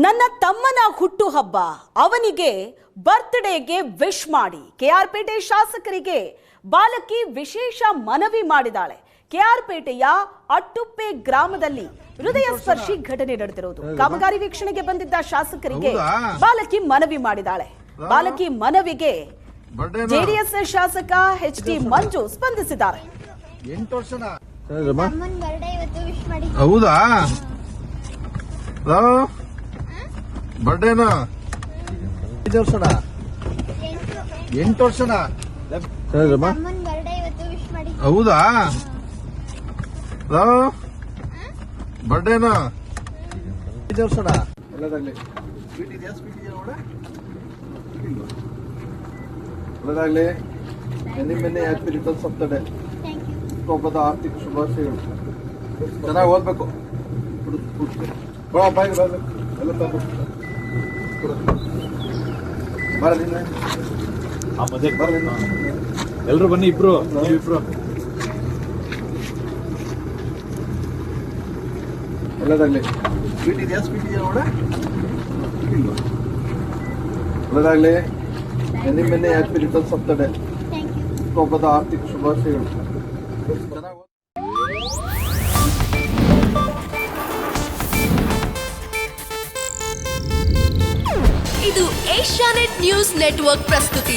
ನನ್ನ ತಮ್ಮನ ಹುಟ್ಟುಹಬ್ಬ ಅವನಿಗೆ ಬರ್ತ್ಡೇಗೆ ವಿಶ್ ಮಾಡಿ ಕೆಆರ್ಪೇಟೆ ಶಾಸಕರಿಗೆ ಬಾಲಕಿ ವಿಶೇಷ ಮನವಿ ಮಾಡಿದಾಳೆ. ಕೆಆರ್ಪೇಟೆಯ ಅಟ್ಟುಪ್ಪೆ ಗ್ರಾಮದಲ್ಲಿ ಹೃದಯ ಸ್ಪರ್ಶಿ ಘಟನೆ ನಡೆದಿರುವುದು. ಕಾಮಗಾರಿ ವೀಕ್ಷಣೆಗೆ ಬಂದಿದ್ದ ಶಾಸಕರಿಗೆ ಬಾಲಕಿ ಮನವಿ ಮಾಡಿದಾಳೆ. ಬಾಲಕಿ ಮನವಿಗೆ ಜೆಡಿಎಸ್ ಶಾಸಕ ಎಚ್.ಡಿ. ಮಂಜು ಸ್ಪಂದಿಸಿದ್ದಾರೆ. 8 ವರ್ಷನ ಹೌದಾ ಬರ್ಡೇನಾ 5 ವರ್ಷನ 8 ವರ್ಷನ ಹೌದಾ ಬರ್ಡೇನಾ 5 ವರ್ಷನ ಒಳ್ಳೆದಾಗ್ಲಿ. ಸ್ವೀಟ್ ಇದೆಯಾ? ಸ್ವೀಟ್ ಇದೆಯಾ ನೋಡ, ಒಳ್ಳೆದಾಗ್ಲಿ. ನಿನ್ನೆ happy returns of the day. ಹಬ್ಬದ ಆರ್ಥಿಕ ಶುಭಾಶಯಗಳು. ಚೆನ್ನಾಗಿ ಓದ್ಬೇಕು. ಬಾಯ್ ಎಲ್ಲ ಬರಲಿಲ್ಲ ಎಲ್ರು ಬನ್ನಿ, ಇಬ್ರು ನೀವಿಬ್ರು ಒಳ್ಳೆದಾಗ್ಲಿ. ಸ್ವೀಟ್ ಇದೆಯಾ? ಸ್ವೀಟ್ ಇದೆಯಾ ನೋಡ, ಒಳ್ಳೆದಾಗ್ಲಿ. ನಿನ್ನೆ happy returns of the day. ಹಬ್ಬದ ಆರ್ಥಿಕ ಶುಭಾಶಯಗಳು. ಚೆನ್ನಾಗಿ ಇದು ಏಷ್ಯಾನೆಟ್ ನ್ಯೂಸ್ ನೆಟ್ವರ್ಕ್ ಪ್ರಸ್ತುತಿ.